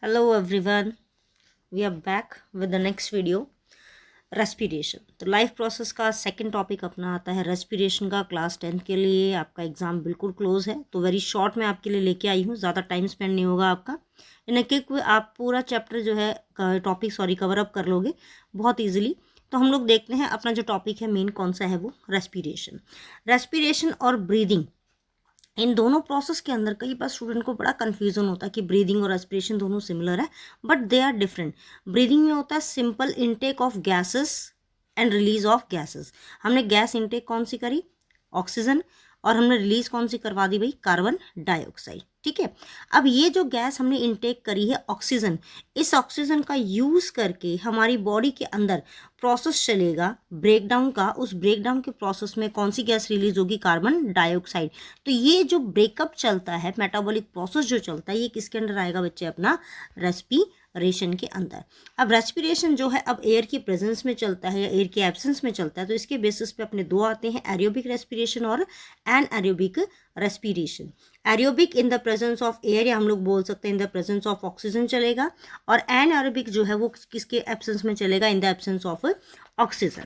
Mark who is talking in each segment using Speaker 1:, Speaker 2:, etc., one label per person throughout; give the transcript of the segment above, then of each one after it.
Speaker 1: Hello everyone, we are back with the next video. Respiration. तो life process का second topic अपना आता है रेस्पिरेशन का। क्लास 10 के लिए आपका एग्ज़ाम बिल्कुल क्लोज है, तो वेरी शॉर्ट में आपके लिए लेके आई हूँ, ज़्यादा टाइम स्पेंड नहीं होगा आपका। इन ए क्विक वे आप पूरा चैप्टर जो है टॉपिक कवर अप कर लोगे बहुत ईजिली। तो हम लोग देखते हैं अपना जो टॉपिक है मेन कौन सा है, वो रेस्पिरेशन। रेस्पिरेशन और ब्रीदिंग, इन दोनों प्रोसेस के अंदर कई बार स्टूडेंट को बड़ा कंफ्यूजन होता है कि ब्रीदिंग और रेस्पिरेशन दोनों सिमिलर है, but they are different. Breathing में होता है simple intake of gases and release of gases. हमने गैस इनटेक कौन सी करी, ऑक्सीजन, और हमने रिलीज कौन सी करवा दी भाई, कार्बन डाइऑक्साइड। ठीक है, अब ये जो गैस हमने इनटेक करी है ऑक्सीजन, इस ऑक्सीजन का यूज करके हमारी बॉडी के अंदर प्रोसेस चलेगा ब्रेकडाउन का। उस ब्रेकडाउन के प्रोसेस में कौन सी गैस रिलीज होगी, कार्बन डाइऑक्साइड। तो ये जो ब्रेकअप चलता है, मेटाबॉलिक प्रोसेस जो चलता है, ये किसके अंदर आएगा बच्चे, अपना रेस्पिरेशन के अंदर। अब रेस्पिरेशन जो है अब एयर की प्रेजेंस में चलता है या एयर के एब्सेंस में चलता है, तो इसके बेसिस पे अपने दो आते हैं, एरोबिक रेस्पिरेशन और anaerobic respiration. Aerobic in the presence of air, या हम लोग बोल सकते हैं in the presence of oxygen चलेगा, और एनएरोबिक जो है वो किसके एब्सेंस में चलेगा, in the absence of oxygen.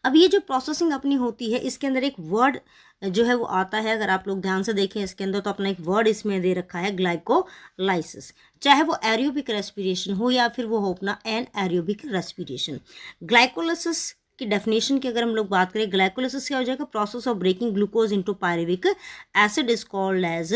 Speaker 1: अब ये जो प्रोसेसिंग अपनी होती है, इसके अंदर एक वर्ड जो है वो आता है, अगर आप लोग ध्यान से देखें इसके अंदर, तो अपना एक वर्ड इसमें दे रखा है, ग्लाइकोलाइसिस। चाहे वो एरोबिक रेस्पिरेशन हो या फिर वो हो अपना एनएरोबिक रेस्पिरेशन। ग्लाइकोलाइसिस की डेफिनेशन की अगर हम लोग बात करें, ग्लाइकोलाइसिस क्या हो जाएगा, process of breaking glucose into pyruvic acid is called as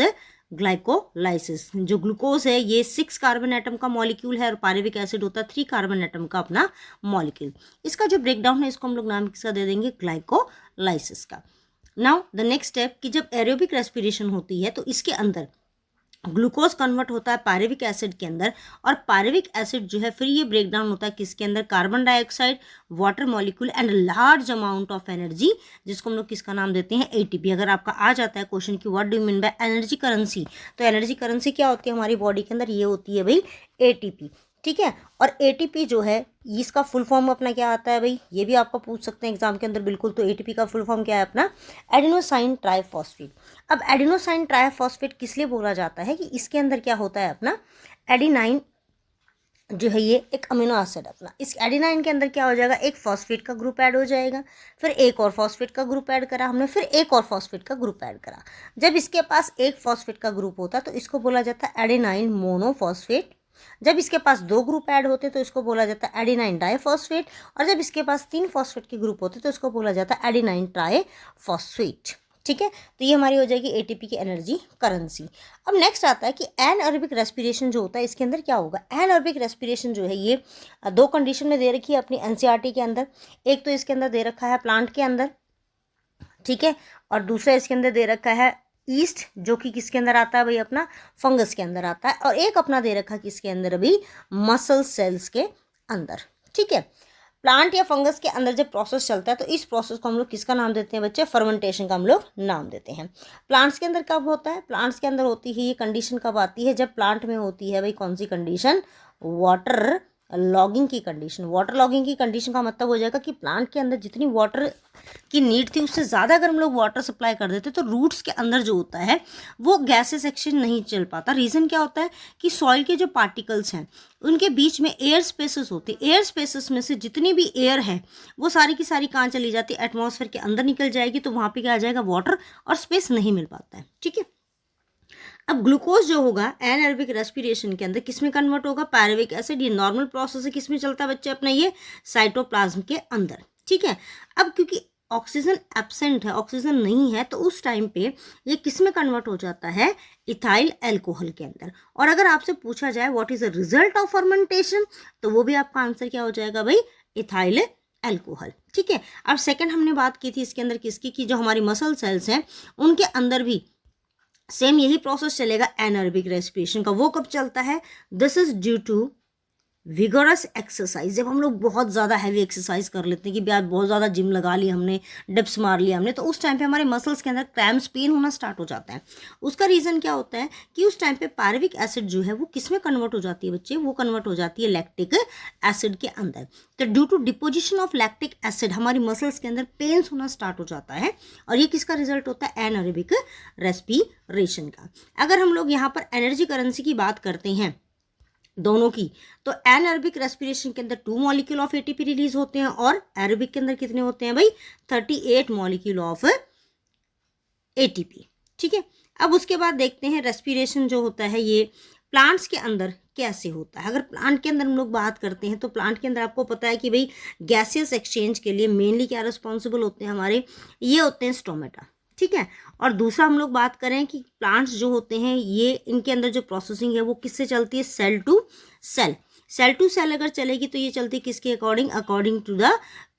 Speaker 1: glycolysis. जो ग्लूकोज है ये 6 कार्बन एटम का मॉलिक्यूल है, और पायरुविक एसिड होता है 3 कार्बन एटम का अपना मॉलिक्यूल। इसका जो ब्रेकडाउन है इसको हम लोग नाम किसका दे देंगे, ग्लाइकोलाइसिस का। नाउ द नेक्स्ट स्टेप कि जब एरोबिक रेस्पिरेशन होती है तो इसके अंदर ग्लूकोज कन्वर्ट होता है पायरुविक एसिड के अंदर, और पायरुविक एसिड जो है फिर ये ब्रेक डाउन होता है किसके अंदर, carbon dioxide, water molecule and large amount of energy, जिसको हम लोग किसका नाम देते हैं, एटीपी। अगर आपका आ जाता है क्वेश्चन की what do you mean by energy currency, तो एनर्जी करेंसी क्या होती है हमारी बॉडी के अंदर, ये होती है भाई एटीपी। ठीक है, और एटीपी जो है इसका फुल फॉर्म अपना क्या आता है भाई, ये भी आपको पूछ सकते हैं एग्जाम के अंदर बिल्कुल। तो एटीपी का फुल फॉर्म क्या है अपना, एडिनोसाइन ट्राइफॉस्फेट। अब एडिनोसाइन ट्राइफॉस्फेट किस लिए बोला जाता है कि इसके अंदर क्या होता है अपना, एडिनाइन जो है ये एक अमीनो एसिड अपना, इस एडिनाइन के अंदर क्या हो जाएगा, एक फॉस्फेट का ग्रुप ऐड हो जाएगा, फिर एक और फॉस्फेट का ग्रुप ऐड करा हमने, फिर एक और फॉस्फेट का ग्रुप ऐड करा। जब इसके पास एक फॉस्फेट का ग्रुप होता है तो इसको बोला जाता है एडिनाइन मोनोफॉस्फेट। जब इसके पास 2 ग्रुप ऐड होते तो इसको बोला जाता है एडिनाइन डाइफॉस्फेट, और जब इसके पास 3 फॉस्फेट के ग्रुप होते तो इसको बोला जाता है एडिनाइन ट्राइफॉस्फेट। ठीक है, तो ये हमारी हो जाएगी एटीपी की एनर्जी करेंसी। अब नेक्स्ट आता है कि एनएरोबिक रेस्पिरेशन जो होता है इसके अंदर क्या होगा। एनएरोबिक रेस्पिरेशन जो है ये 2 कंडीशन में दे रखी है अपनी एनसीईआरटी के अंदर। एक तो इसके अंदर दे रखा है प्लांट के अंदर, ठीक है, और दूसरा इसके अंदर दे रखा है ईस्ट, जो कि किसके अंदर आता है भाई, अपना फंगस के अंदर आता है, और एक अपना दे रखा किसके अंदर अभी, मसल सेल्स के अंदर। ठीक है, प्लांट या फंगस के अंदर जब प्रोसेस चलता है तो इस प्रोसेस को हम लोग किसका नाम देते हैं बच्चे, फर्मेंटेशन का हम लोग नाम देते हैं। प्लांट्स के अंदर कब होता है, प्लांट्स के अंदर होती है ये कंडीशन कब आती है, जब प्लांट में होती है भाई कौन सी कंडीशन, वाटर लॉगिंग की कंडीशन। वाटर लॉगिंग की कंडीशन का मतलब हो जाएगा कि प्लांट के अंदर जितनी वाटर की नीड थी उससे ज़्यादा अगर हम लोग वाटर सप्लाई कर देते तो रूट्स के अंदर जो होता है वो गैसेस एक्सचेंज नहीं चल पाता। रीज़न क्या होता है कि सॉइल के जो पार्टिकल्स हैं उनके बीच में एयर स्पेसेस होते हैं, एयर स्पेसेस में से जितनी भी एयर है वो सारी की सारी कहाँ चली जाती है, एटमॉस्फेयर के अंदर निकल जाएगी, तो वहाँ पे क्या आ जाएगा, वाटर और स्पेस नहीं मिल पाता है। ठीक है, अब ग्लूकोज जो होगा एनएरोबिक रेस्पिरेशन के अंदर किस में कन्वर्ट होगा, पायरुविक एसिड। ये नॉर्मल प्रोसेस है, किस में चलता है बच्चे अपना, ये साइटोप्लाज्म के अंदर। ठीक है, अब क्योंकि ऑक्सीजन एब्सेंट है, ऑक्सीजन नहीं है, तो उस टाइम पे ये किस में कन्वर्ट हो जाता है, इथाइल एल्कोहल के अंदर। और अगर आपसे पूछा जाए what is the result of fermentation, तो वो भी आपका आंसर क्या हो जाएगा भाई, इथाइल एल्कोहल। ठीक है, अब सेकंड हमने बात की थी इसके अंदर किसकी, कि जो हमारी मसल सेल्स हैं उनके अंदर भी सेम यही प्रोसेस चलेगा एनएरोबिक रेस्पिरेशन का। वो कब चलता है, this is due to vigorous exercise. जब हम लोग बहुत ज़्यादा हैवी एक्सरसाइज कर लेते हैं कि यार बहुत ज़्यादा जिम लगा ली हमने, डिप्स मार लिया हमने, तो उस टाइम पे हमारे मसल्स के अंदर क्रैम्प्स, पेन होना स्टार्ट हो जाता है। उसका रीज़न क्या होता है कि उस टाइम पे पायरुविक एसिड जो है वो किस में कन्वर्ट हो जाती है बच्चे, वो कन्वर्ट हो जाती है लैक्टिक एसिड के अंदर। तो due to deposition of lactic acid हमारी मसल्स के अंदर पेन्स होना स्टार्ट हो जाता है, और ये किसका रिजल्ट होता है, एनएरोबिक रेस्पिरेशन का। अगर हम लोग यहाँ पर एनर्जी करेंसी की बात करते हैं दोनों की। तो एनएरोबिक रेस्पिरेशन के अंदर 2 मॉलिक्यूल ऑफ एटीपी रिलीज होते हैं और एरोबिक के अंदर कितने होते हैं भाई, 38 मॉलिक्यूल ऑफ एटीपी। ठीक है, अब उसके बाद देखते हैं रेस्पिरेशन जो होता है ये प्लांट्स के अंदर कैसे होता है। अगर प्लांट के अंदर हम लोग बात करते हैं तो प्लांट के अंदर आपको पता है कि भाई गैसियस एक्सचेंज के लिए मेनली क्या रिस्पॉन्सिबल होते हैं हमारे, ये होते हैं स्टोमेटा। ठीक है, और दूसरा हम लोग बात करें कि प्लांट्स जो होते हैं ये इनके अंदर जो प्रोसेसिंग है वो किससे चलती है, cell to cell. Cell to cell अगर चलेगी तो ये चलती है किसके according, according to the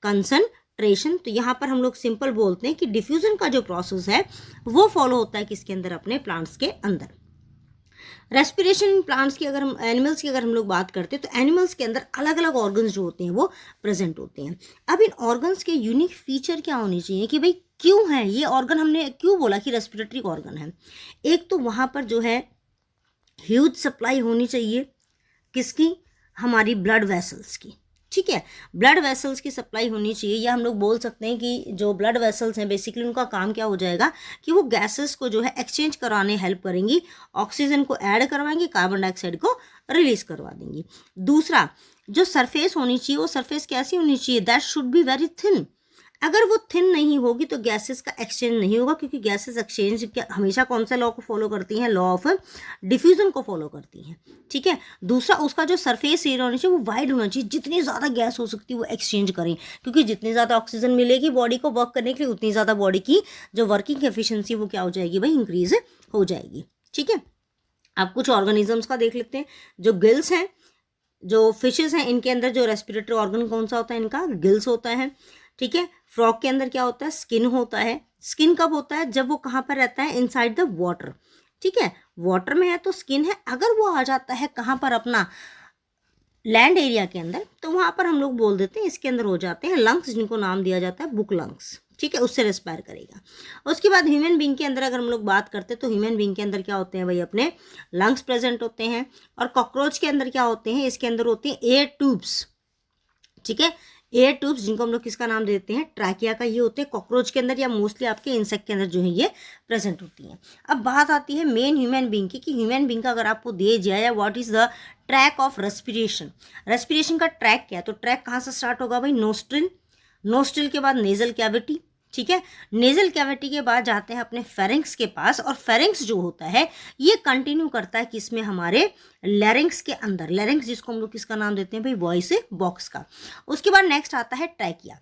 Speaker 1: concentration. तो यहाँ पर हम लोग सिंपल बोलते हैं कि डिफ्यूजन का जो प्रोसेस है वो फॉलो होता है किसके अंदर, अपने प्लांट्स के अंदर। रेस्पिरेशन प्लांट्स की अगर हम, एनिमल्स की अगर हम लोग बात करते हैं तो एनिमल्स के अंदर अलग अलग ऑर्गन्स जो होते हैं वो प्रेजेंट होते हैं। अब इन ऑर्गन्स के यूनिक फीचर क्या होने चाहिए कि भाई क्यों है ये ऑर्गन, हमने क्यों बोला कि रेस्पिरेटरी ऑर्गन है। एक तो वहाँ पर जो है ह्यूज सप्लाई होनी चाहिए किसकी, हमारी ब्लड वेसल्स की। ठीक है, ब्लड वेसल्स की सप्लाई होनी चाहिए, या हम लोग बोल सकते हैं कि जो ब्लड वेसल्स हैं बेसिकली उनका काम क्या हो जाएगा कि वो गैसेस को जो है एक्सचेंज कराने हेल्प करेंगी, ऑक्सीजन को ऐड करवाएंगी, कार्बन डाइऑक्साइड को रिलीज करवा देंगी। दूसरा जो सरफेस होनी चाहिए वो सरफेस कैसी होनी चाहिए, that should be very thin. अगर वो थिन नहीं होगी तो गैसेस का एक्सचेंज नहीं होगा, क्योंकि गैसेस एक्सचेंज हमेशा कौन सा लॉ को फॉलो करती हैं, लॉ ऑफ डिफ्यूजन को फॉलो करती हैं। ठीक है, दूसरा उसका जो सरफेस एरिया होना चाहिए वो वाइड होना चाहिए, जितनी ज़्यादा गैस हो सकती है वो एक्सचेंज करें, क्योंकि जितनी ज़्यादा ऑक्सीजन मिलेगी बॉडी को वर्क करने के लिए उतनी ज़्यादा बॉडी की जो वर्किंग एफिशिएंसी वो क्या हो जाएगी भाई, इंक्रीज हो जाएगी। ठीक है, अब कुछ ऑर्गेनिजम्स का देख लेते हैं। जो गिल्स हैं, जो फिशेस हैं, इनके अंदर जो रेस्पिरेटरी ऑर्गन कौन सा होता है, इनका गिल्स होता है। ठीक है, फ्रॉग के अंदर क्या होता है, स्किन होता है। स्किन कब होता है, जब वो कहाँ पर रहता है, इनसाइड द वाटर। ठीक है, वाटर में है तो स्किन है, अगर वो आ जाता है कहाँ पर, अपना लैंड एरिया के अंदर, तो वहाँ पर हम लोग बोल देते हैं इसके अंदर हो जाते हैं लंग्स, जिनको नाम दिया जाता है बुक लंग्स। ठीक है, उससे रेस्पायर करेगा। उसके बाद ह्यूमन बींग के अंदर अगर हम लोग बात करते हैं तो ह्यूमन बींग के अंदर क्या होते हैं भाई, अपने लंग्स प्रेजेंट होते हैं। और कॉकरोच के अंदर क्या होते हैं, इसके अंदर होते हैं एयर ट्यूब्स। ठीक है, एयर ट्यूब्स, जिनको हम लोग किसका नाम देते हैं, ट्रैकिया का, ये होते हैं कॉकरोच के अंदर या मोस्टली आपके इंसेक्ट के अंदर जो है ये प्रेजेंट होती हैं। अब बात आती है मेन ह्यूमन बींग की, कि ह्यूमन बींग का अगर आपको दे दिया है what is the track of respiration, respiration का ट्रैक क्या है, तो ट्रैक कहाँ से स्टार्ट होगा भाई, नोस्ट्रिल। नोस्ट्रिल के बाद नेजल कैविटी। ठीक है, नेजल कैविटी के बाद जाते हैं अपने फेरिंक्स के पास, और फेरिंक्स जो होता है ये कंटिन्यू करता है किसमें, हमारे लैरिंक्स के अंदर। लैरिंक्स जिसको हम लोग किसका नाम देते हैं भाई, वॉइस बॉक्स का। उसके बाद नेक्स्ट आता है ट्रैकिया।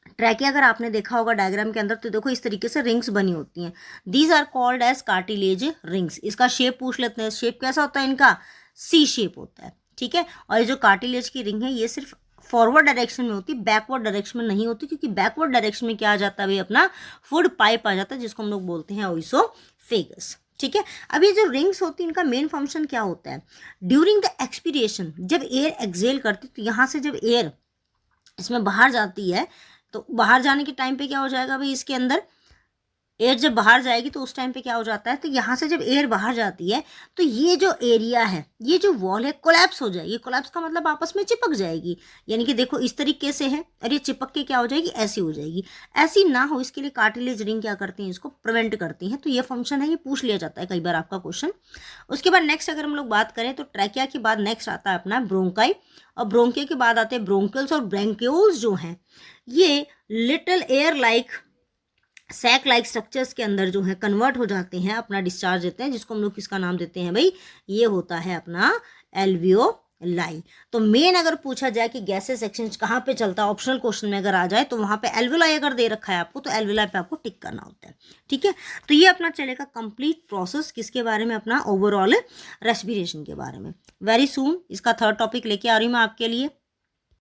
Speaker 1: ट्रैकिया अगर आपने देखा होगा डायग्राम के अंदर तो देखो इस तरीके से रिंग्स बनी होती हैं, these are called as cartilage rings. इसका शेप पूछ लेते हैं, शेप कैसा होता है इनका, सी शेप होता है। ठीक है, और ये जो कार्टिलेज की रिंग है ये सिर्फ फॉरवर्ड डायरेक्शन में होती, बैकवर्ड डायरेक्शन में नहीं होती, क्योंकि बैकवर्ड डायरेक्शन में क्या आ जाता है भाई, अपना फूड पाइप आ जाता है, जिसको हम लोग बोलते हैं ओइसोफेगस। ठीक है, अब ये जो रिंग्स होती है इनका मेन फंक्शन क्या होता है, ड्यूरिंग द एक्सपीरिएशन, जब एयर एक्सेल करती तो यहाँ से जब एयर इसमें बाहर जाती है तो बाहर जाने के टाइम पे क्या हो जाएगा भाई, इसके अंदर एयर जब बाहर जाएगी तो उस टाइम पे क्या हो जाता है, तो यहाँ से जब एयर बाहर जाती है तो ये जो एरिया है, ये जो वॉल है कोलैप्स हो जाएगी। कोलैप्स का मतलब आपस में चिपक जाएगी, यानी कि देखो इस तरीके से है और ये चिपक के क्या हो जाएगी, ऐसी हो जाएगी। ऐसी ना हो इसके लिए कार्टिलेज रिंग क्या करती हैं, इसको प्रिवेंट करती हैं। तो ये फंक्शन है, ये पूछ लिया जाता है कई बार आपका क्वेश्चन। उसके बाद नेक्स्ट अगर हम लोग बात करें तो ट्रैकिया के बाद नेक्स्ट आता है अपना ब्रोंकाई, और ब्रोंकिया के बाद आते हैं ब्रोंकियल्स, और ब्रैंकियोल्स जो हैं ये little air like sac like structures के अंदर जो है कन्वर्ट हो जाते हैं, अपना डिस्चार्ज देते हैं, जिसको हम लोग किसका नाम देते हैं भाई, ये होता है अपना एल्वियोलाई। तो मेन अगर पूछा जाए कि गैसेस एक्सचेंज कहाँ पे चलता है, ऑप्शनल क्वेश्चन में अगर आ जाए तो वहाँ पे एल्वियोलाई अगर दे रखा है आपको तो एल्वियोलाई पे आपको टिक करना होता है। ठीक है, तो ये अपना चलेगा कंप्लीट प्रोसेस किसके बारे में, अपना ओवरऑल रेस्पिरेशन के बारे में। वेरी सून इसका थर्ड टॉपिक लेके आ रही हूँ मैं आपके लिए।